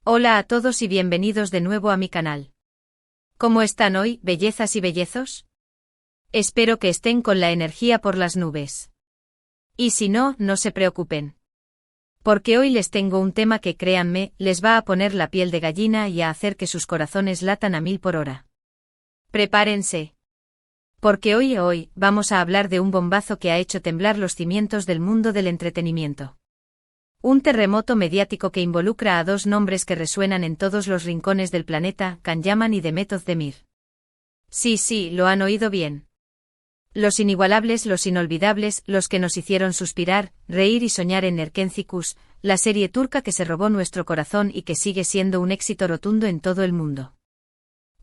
Hola a todos y bienvenidos de nuevo a mi canal. ¿Cómo están hoy, bellezas y bellezos? Espero que estén con la energía por las nubes. Y si no, no se preocupen. Porque hoy les tengo un tema que, créanme, les va a poner la piel de gallina y a hacer que sus corazones latan a 1000 por hora. Prepárense. Porque hoy vamos a hablar de un bombazo que ha hecho temblar los cimientos del mundo del entretenimiento. Un terremoto mediático que involucra a dos nombres que resuenan en todos los rincones del planeta, Can Yaman y Demet Özdemir. Sí, lo han oído bien. Los inigualables, los inolvidables, los que nos hicieron suspirar, reír y soñar en Erkenci Kuş, la serie turca que se robó nuestro corazón y que sigue siendo un éxito rotundo en todo el mundo.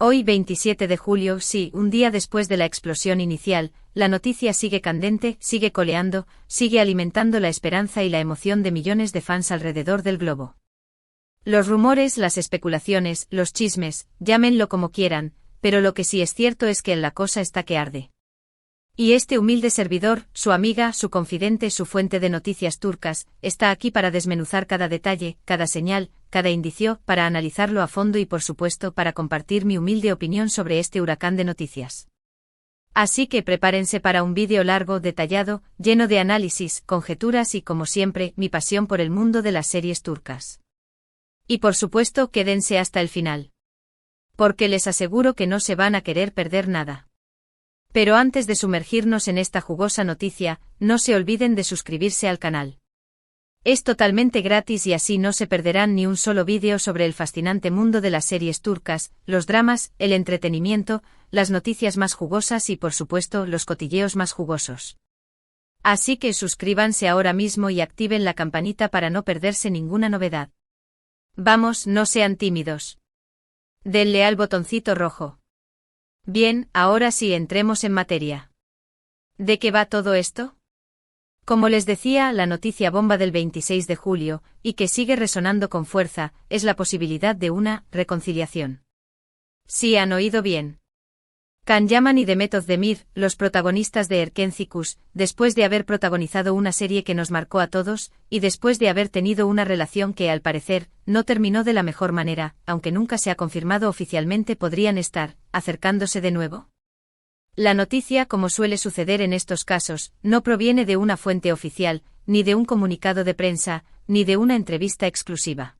Hoy 27 de julio, sí, un día después de la explosión inicial, la noticia sigue candente, sigue coleando, sigue alimentando la esperanza y la emoción de millones de fans alrededor del globo. Los rumores, las especulaciones, los chismes, llámenlo como quieran, pero lo que sí es cierto es que la cosa está que arde. Y este humilde servidor, su amiga, su confidente, su fuente de noticias turcas, está aquí para desmenuzar cada detalle, cada señal, cada indicio, para analizarlo a fondo y por supuesto para compartir mi humilde opinión sobre este huracán de noticias. Así que prepárense para un vídeo largo, detallado, lleno de análisis, conjeturas y, como siempre, mi pasión por el mundo de las series turcas. Y por supuesto, quédense hasta el final. Porque les aseguro que no se van a querer perder nada. Pero antes de sumergirnos en esta jugosa noticia, no se olviden de suscribirse al canal. Es totalmente gratis y así no se perderán ni un solo vídeo sobre el fascinante mundo de las series turcas, los dramas, el entretenimiento, las noticias más jugosas y por supuesto los cotilleos más jugosos. Así que suscríbanse ahora mismo y activen la campanita para no perderse ninguna novedad. Vamos, no sean tímidos. Denle al botoncito rojo. Bien, ahora sí entremos en materia. ¿De qué va todo esto? Como les decía, la noticia bomba del 26 de julio, y que sigue resonando con fuerza, es la posibilidad de una reconciliación. Sí han oído bien. Can Yaman y Demet Özdemir, los protagonistas de Erkenci Kuş, después de haber protagonizado una serie que nos marcó a todos, y después de haber tenido una relación que, al parecer, no terminó de la mejor manera, aunque nunca se ha confirmado oficialmente, podrían estar acercándose de nuevo. La noticia, como suele suceder en estos casos, no proviene de una fuente oficial, ni de un comunicado de prensa, ni de una entrevista exclusiva.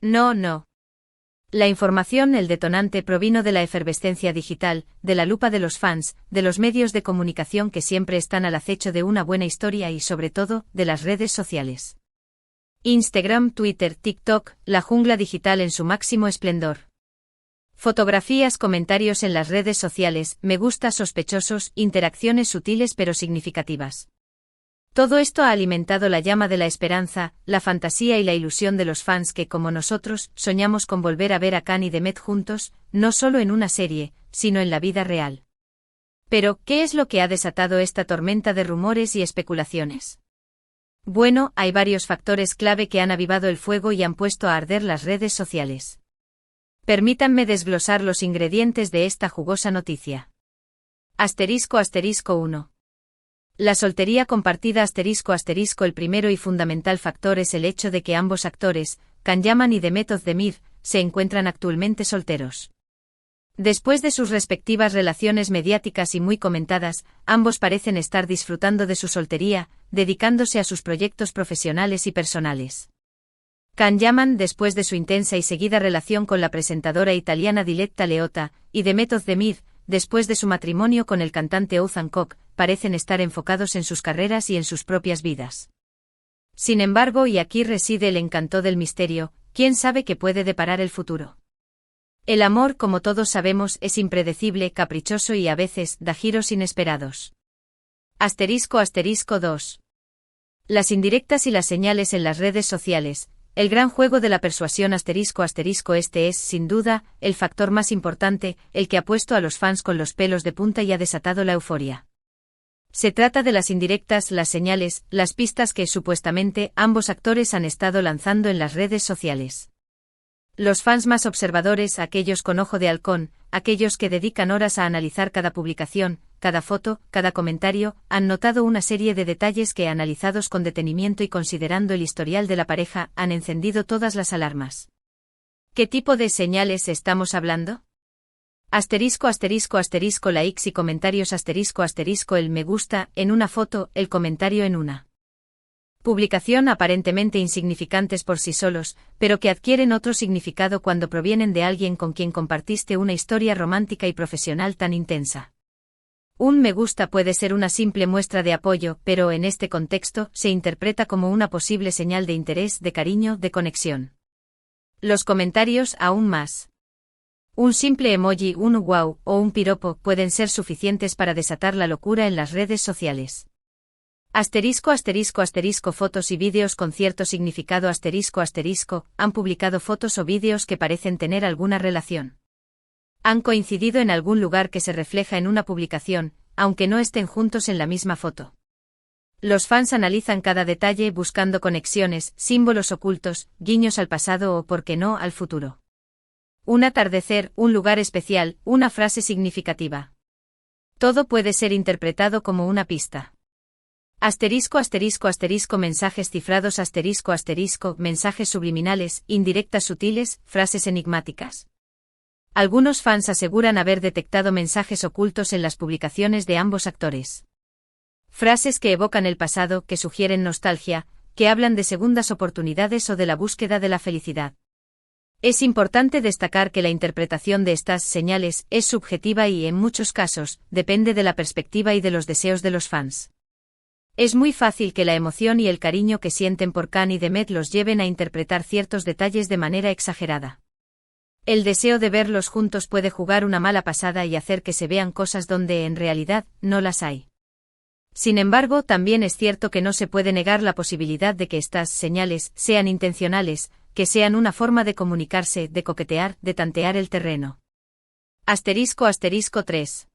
No. La información, el detonante, provino de la efervescencia digital, de la lupa de los fans, de los medios de comunicación que siempre están al acecho de una buena historia y, sobre todo, de las redes sociales. Instagram, Twitter, TikTok, la jungla digital en su máximo esplendor. Fotografías, comentarios en las redes sociales, me gusta sospechosos, interacciones sutiles pero significativas. Todo esto ha alimentado la llama de la esperanza, la fantasía y la ilusión de los fans que, como nosotros, soñamos con volver a ver a Can y Demet juntos, no solo en una serie, sino en la vida real. Pero, ¿qué es lo que ha desatado esta tormenta de rumores y especulaciones? Bueno, hay varios factores clave que han avivado el fuego y han puesto a arder las redes sociales. Permítanme desglosar los ingredientes de esta jugosa noticia. ************************************************************************************************************************************************************************************************************************** Pero, ¿qué es lo que ha desatado esta tormenta de rumores y especulaciones? Can Yaman y Demet Özdemir se encuentran actualmente solteros. Después de sus respectivas relaciones mediáticas y muy comentadas, ambos parecen estar disfrutando de su soltería, dedicándose a sus proyectos profesionales y personales. Can Yaman, después de su intensa y seguida relación con la presentadora italiana Diletta Leotta, y Demet Özdemir, después de su matrimonio con el cantante Oğuzhan Koç, parecen estar enfocados en sus carreras y en sus propias vidas. Sin embargo, y aquí reside el encanto del misterio, ¿quién sabe qué puede deparar el futuro? El amor, como todos sabemos, es impredecible, caprichoso y a veces da giros inesperados. ***2. Las indirectas y las señales en las redes sociales. El gran juego de la persuasión ****. Este es, sin duda, el factor más importante, el que ha puesto a los fans con los pelos de punta y ha desatado la euforia. Se trata de las indirectas, las señales, las pistas que, supuestamente, ambos actores han estado lanzando en las redes sociales. Los fans más observadores, aquellos con ojo de halcón, aquellos que dedican horas a analizar cada publicación, cada foto, cada comentario, han notado una serie de detalles que, analizados con detenimiento y considerando el historial de la pareja, han encendido todas las alarmas. ¿Qué tipo de señales estamos hablando? Asterisco asterisco asterisco likes y comentarios asterisco asterisco el me gusta en una foto, el comentario en una publicación aparentemente insignificantes por sí solos, pero que adquieren otro significado cuando provienen de alguien con quien compartiste una historia romántica y profesional tan intensa. Un me gusta puede ser una simple muestra de apoyo, pero en este contexto se interpreta como una posible señal de interés, de cariño, de conexión. Los comentarios aún más. Un simple emoji, un wow o un piropo pueden ser suficientes para desatar la locura en las redes sociales. Asterisco asterisco asterisco fotos y vídeos con cierto significado asterisco asterisco han publicado fotos o vídeos que parecen tener alguna relación. Han coincidido en algún lugar que se refleja en una publicación, aunque no estén juntos en la misma foto. Los fans analizan cada detalle buscando conexiones, símbolos ocultos, guiños al pasado o, por qué no, al futuro. Un atardecer, un lugar especial, una frase significativa. Todo puede ser interpretado como una pista. Asterisco asterisco asterisco mensajes cifrados asterisco asterisco mensajes subliminales, indirectas sutiles, frases enigmáticas. Algunos fans aseguran haber detectado mensajes ocultos en las publicaciones de ambos actores. Frases que evocan el pasado, que sugieren nostalgia, que hablan de segundas oportunidades o de la búsqueda de la felicidad. Es importante destacar que la interpretación de estas señales es subjetiva y, en muchos casos, depende de la perspectiva y de los deseos de los fans. Es muy fácil que la emoción y el cariño que sienten por Can y Demet los lleven a interpretar ciertos detalles de manera exagerada. El deseo de verlos juntos puede jugar una mala pasada y hacer que se vean cosas donde en realidad no las hay. Sin embargo, también es cierto que no se puede negar la posibilidad de que estas señales sean intencionales, que sean una forma de comunicarse, de coquetear, de tantear el terreno. Asterisco asterisco 3.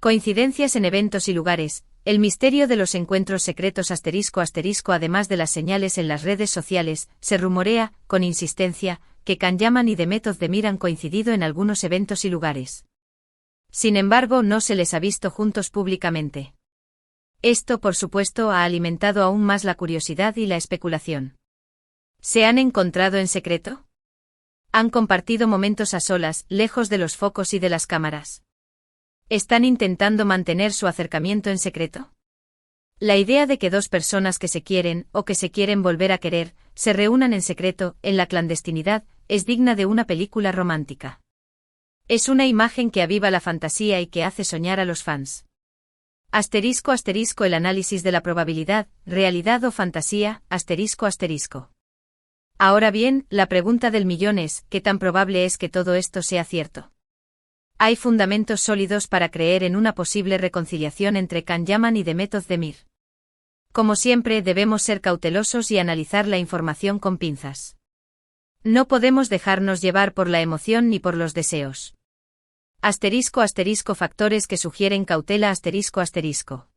Coincidencias en eventos y lugares. El misterio de los encuentros secretos asterisco asterisco además de las señales en las redes sociales, se rumorea, con insistencia, que Can Yaman y Demet Özdemir han coincidido en algunos eventos y lugares. Sin embargo, no se les ha visto juntos públicamente. Esto, por supuesto, ha alimentado aún más la curiosidad y la especulación. ¿Se han encontrado en secreto? ¿Han compartido momentos a solas, lejos de los focos y de las cámaras? ¿Están intentando mantener su acercamiento en secreto? La idea de que dos personas que se quieren, o que se quieren volver a querer, se reúnan en secreto, en la clandestinidad, es digna de una película romántica. Es una imagen que aviva la fantasía y que hace soñar a los fans. Asterisco asterisco el análisis de la probabilidad, realidad o fantasía, asterisco asterisco. Ahora bien, la pregunta del millón es, ¿qué tan probable es que todo esto sea cierto? Hay fundamentos sólidos para creer en una posible reconciliación entre Can Yaman y Demet Özdemir. Como siempre, debemos ser cautelosos y analizar la información con pinzas. No podemos dejarnos llevar por la emoción ni por los deseos. Asterisco asterisco factores que sugieren cautela asterisco asterisco.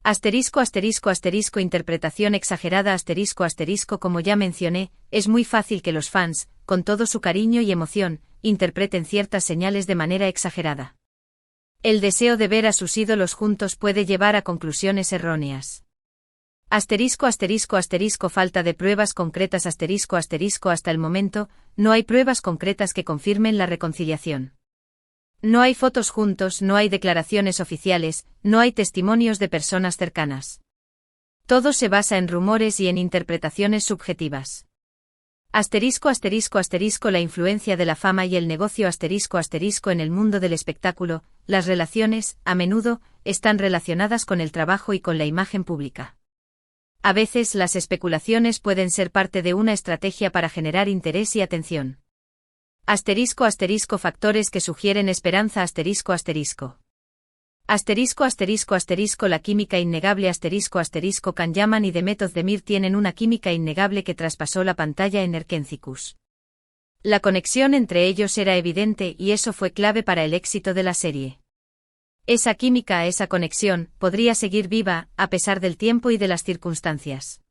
Asterisco asterisco asterisco interpretación exagerada asterisco asterisco como ya mencioné, es muy fácil que los fans, con todo su cariño y emoción, interpreten ciertas señales de manera exagerada. El deseo de ver a sus ídolos juntos puede llevar a conclusiones erróneas. Asterisco asterisco asterisco falta de pruebas concretas asterisco asterisco hasta el momento, no hay pruebas concretas que confirmen la reconciliación. No hay fotos juntos, no hay declaraciones oficiales, no hay testimonios de personas cercanas. Todo se basa en rumores y en interpretaciones subjetivas. Asterisco asterisco asterisco la influencia de la fama y el negocio asterisco asterisco en el mundo del espectáculo, las relaciones, a menudo, están relacionadas con el trabajo y con la imagen pública. A veces las especulaciones pueden ser parte de una estrategia para generar interés y atención. Asterisco asterisco factores que sugieren esperanza asterisco asterisco. Asterisco asterisco asterisco la química innegable asterisco asterisco Can Yaman y Demet Özdemir tienen una química innegable que traspasó la pantalla en Erkencikus. La conexión entre ellos era evidente y eso fue clave para el éxito de la serie. Esa química, esa conexión, podría seguir viva, a pesar del tiempo y de las circunstancias.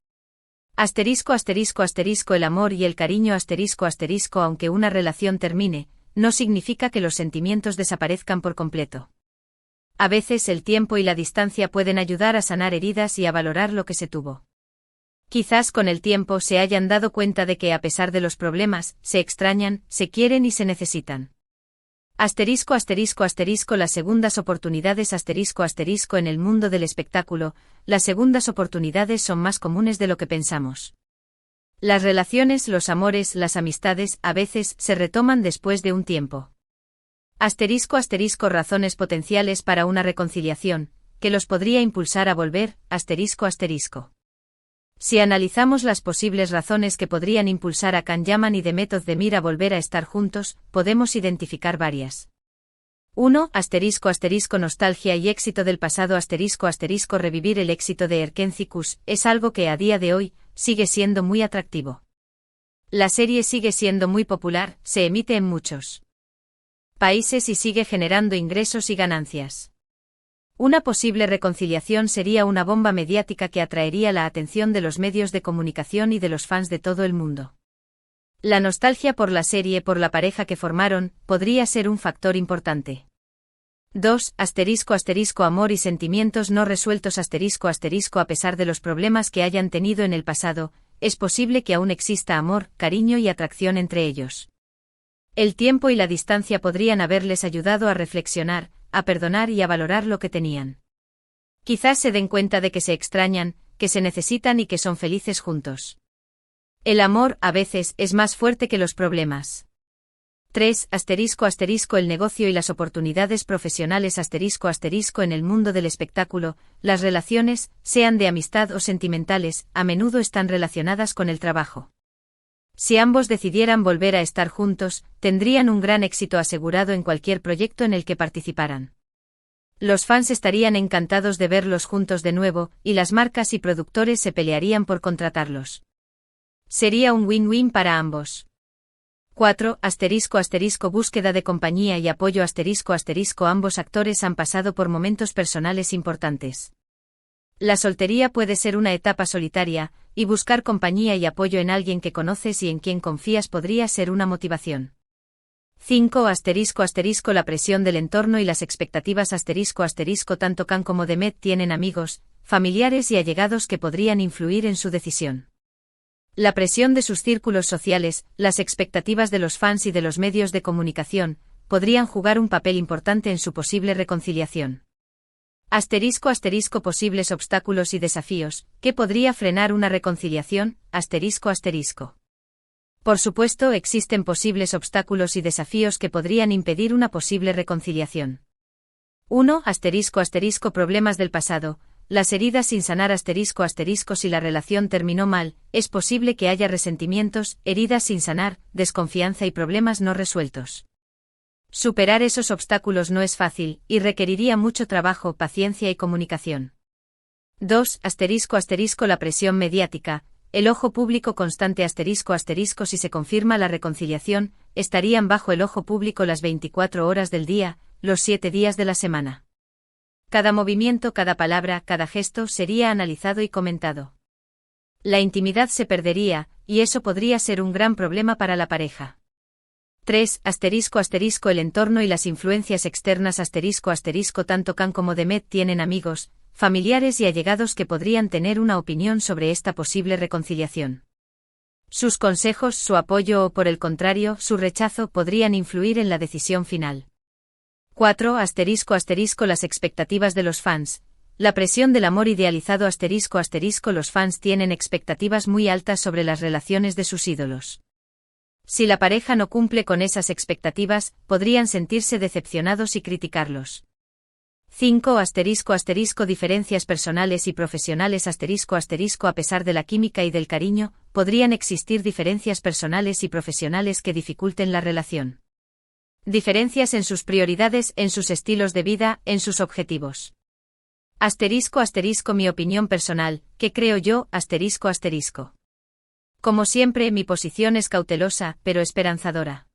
Asterisco asterisco asterisco el amor y el cariño asterisco asterisco aunque una relación termine, no significa que los sentimientos desaparezcan por completo. A veces el tiempo y la distancia pueden ayudar a sanar heridas y a valorar lo que se tuvo. Quizás con el tiempo se hayan dado cuenta de que a pesar de los problemas, se extrañan, se quieren y se necesitan. Asterisco asterisco asterisco Las segundas oportunidades asterisco asterisco En el mundo del espectáculo, las segundas oportunidades son más comunes de lo que pensamos. Las relaciones, los amores, las amistades, a veces, se retoman después de un tiempo. Asterisco asterisco Razones potenciales para una reconciliación, que los podría impulsar a volver, asterisco asterisco. Si analizamos las posibles razones que podrían impulsar a Can Yaman y Demet Özdemir a volver a estar juntos, podemos identificar varias. 1. Asterisco asterisco Nostalgia y éxito del pasado asterisco asterisco Revivir el éxito de Erkenci es algo que a día de hoy, sigue siendo muy atractivo. La serie sigue siendo muy popular, se emite en muchos países y sigue generando ingresos y ganancias. Una posible reconciliación sería una bomba mediática que atraería la atención de los medios de comunicación y de los fans de todo el mundo. La nostalgia por la serie, por la pareja que formaron, podría ser un factor importante. 2. Asterisco asterisco Amor y sentimientos no resueltos asterisco asterisco A pesar de los problemas que hayan tenido en el pasado, es posible que aún exista amor, cariño y atracción entre ellos. El tiempo y la distancia podrían haberles ayudado a reflexionar, a perdonar y a valorar lo que tenían. Quizás se den cuenta de que se extrañan, que se necesitan y que son felices juntos. El amor, a veces, es más fuerte que los problemas. 3. Asterisco asterisco El negocio y las oportunidades profesionales asterisco asterisco En el mundo del espectáculo, las relaciones, sean de amistad o sentimentales, a menudo están relacionadas con el trabajo. Si ambos decidieran volver a estar juntos, tendrían un gran éxito asegurado en cualquier proyecto en el que participaran. Los fans estarían encantados de verlos juntos de nuevo, y las marcas y productores se pelearían por contratarlos. Sería un win-win para ambos. 4. Asterisco asterisco Búsqueda de compañía y apoyo asterisco asterisco Ambos actores han pasado por momentos personales importantes. La soltería puede ser una etapa solitaria, y buscar compañía y apoyo en alguien que conoces y en quien confías podría ser una motivación. 5. Asterisco asterisco La presión del entorno y las expectativas asterisco asterisco Tanto Can como Demet tienen amigos, familiares y allegados que podrían influir en su decisión. La presión de sus círculos sociales, las expectativas de los fans y de los medios de comunicación, podrían jugar un papel importante en su posible reconciliación. Asterisco asterisco Posibles obstáculos y desafíos, ¿qué podría frenar una reconciliación? Asterisco asterisco. Por supuesto, existen posibles obstáculos y desafíos que podrían impedir una posible reconciliación. 1. Asterisco asterisco Problemas del pasado. Las heridas sin sanar asterisco asterisco Si la relación terminó mal, es posible que haya resentimientos, heridas sin sanar, desconfianza y problemas no resueltos. Superar esos obstáculos no es fácil, y requeriría mucho trabajo, paciencia y comunicación. 2. Asterisco asterisco La presión mediática. El ojo público constante asterisco asterisco Si se confirma la reconciliación, estarían bajo el ojo público las 24 horas del día, los 7 días de la semana. Cada movimiento, cada palabra, cada gesto sería analizado y comentado. La intimidad se perdería, y eso podría ser un gran problema para la pareja. 3. Asterisco asterisco El entorno y las influencias externas asterisco asterisco Tanto Can como Demet tienen amigos, familiares y allegados que podrían tener una opinión sobre esta posible reconciliación. Sus consejos, su apoyo o por el contrario, su rechazo podrían influir en la decisión final. 4. Asterisco asterisco Las expectativas de los fans. La presión del amor idealizado asterisco asterisco Los fans tienen expectativas muy altas sobre las relaciones de sus ídolos. Si la pareja no cumple con esas expectativas, podrían sentirse decepcionados y criticarlos. 5. Asterisco asterisco Diferencias personales y profesionales asterisco asterisco A pesar de la química y del cariño, podrían existir diferencias personales y profesionales que dificulten la relación. Diferencias en sus prioridades, en sus estilos de vida, en sus objetivos. Asterisco asterisco Mi opinión personal, ¿qué creo yo? Asterisco asterisco. Como siempre, mi posición es cautelosa, pero esperanzadora.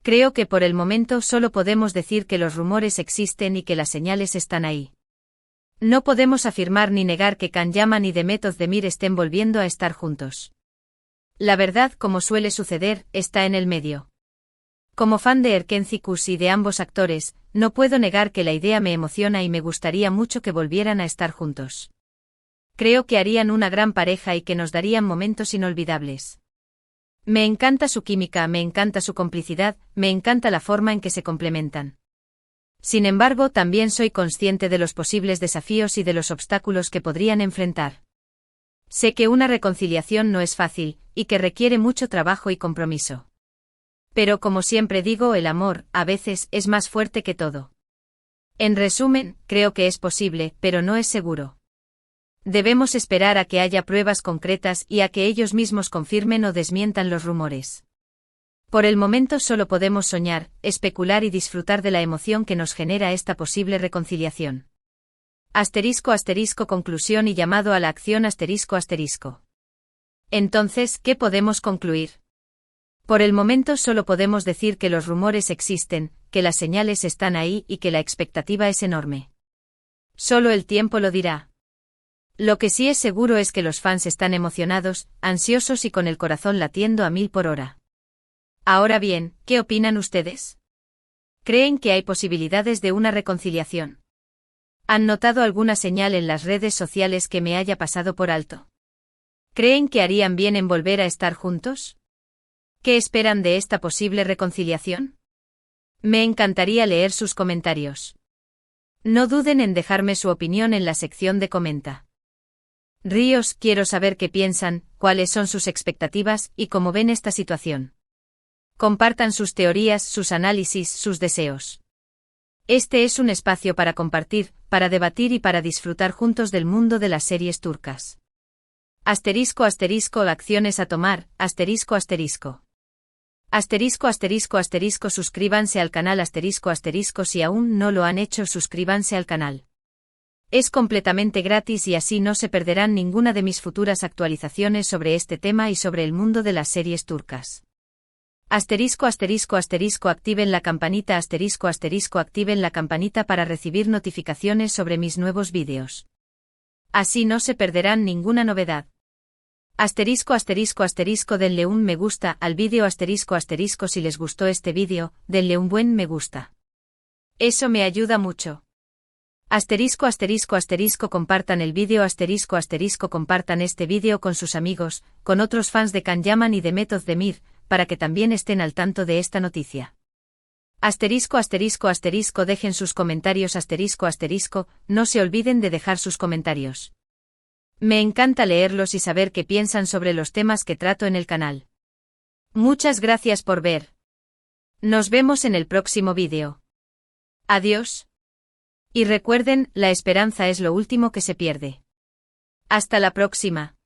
Creo que por el momento solo podemos decir que los rumores existen y que las señales están ahí. No podemos afirmar ni negar que Can Yaman y Demet Özdemir estén volviendo a estar juntos. La verdad, como suele suceder, está en el medio. Como fan de Erkenci y de ambos actores, no puedo negar que la idea me emociona y me gustaría mucho que volvieran a estar juntos. Creo que harían una gran pareja y que nos darían momentos inolvidables. Me encanta su química, me encanta su complicidad, me encanta la forma en que se complementan. Sin embargo, también soy consciente de los posibles desafíos y de los obstáculos que podrían enfrentar. Sé que una reconciliación no es fácil, y que requiere mucho trabajo y compromiso. Pero como siempre digo, el amor, a veces, es más fuerte que todo. En resumen, creo que es posible, pero no es seguro. Debemos esperar a que haya pruebas concretas y a que ellos mismos confirmen o desmientan los rumores. Por el momento solo podemos soñar, especular y disfrutar de la emoción que nos genera esta posible reconciliación. *** Conclusión y llamado a la acción ***. Entonces, ¿qué podemos concluir? Por el momento solo podemos decir que los rumores existen, que las señales están ahí y que la expectativa es enorme. Solo el tiempo lo dirá. Lo que sí es seguro es que los fans están emocionados, ansiosos y con el corazón latiendo a 1000 por hora. Ahora bien, ¿qué opinan ustedes? ¿Creen que hay posibilidades de una reconciliación? ¿Han notado alguna señal en las redes sociales que me haya pasado por alto? ¿Creen que harían bien en volver a estar juntos? ¿Qué esperan de esta posible reconciliación? Me encantaría leer sus comentarios. No duden en dejarme su opinión en la sección de comenta. Ríos, quiero saber qué piensan, cuáles son sus expectativas y cómo ven esta situación. Compartan sus teorías, sus análisis, sus deseos. Este es un espacio para compartir, para debatir y para disfrutar juntos del mundo de las series turcas. Acciones a tomar, Suscríbanse al canal si aún no lo han hecho, suscríbanse al canal. Es completamente gratis y así no se perderán ninguna de mis futuras actualizaciones sobre este tema y sobre el mundo de las series turcas. Activen la campanita activen la campanita para recibir notificaciones sobre mis nuevos vídeos. Así no se perderán ninguna novedad. Denle un me gusta al vídeo si les gustó este vídeo, denle un buen me gusta. Eso me ayuda mucho. Compartan el vídeo compartan este vídeo con sus amigos, con otros fans de Can Yaman y de Method Demir, para que también estén al tanto de esta noticia. Dejen sus comentarios no se olviden de dejar sus comentarios. Me encanta leerlos y saber qué piensan sobre los temas que trato en el canal. Muchas gracias por ver. Nos vemos en el próximo vídeo. Adiós. Y recuerden, la esperanza es lo último que se pierde. Hasta la próxima.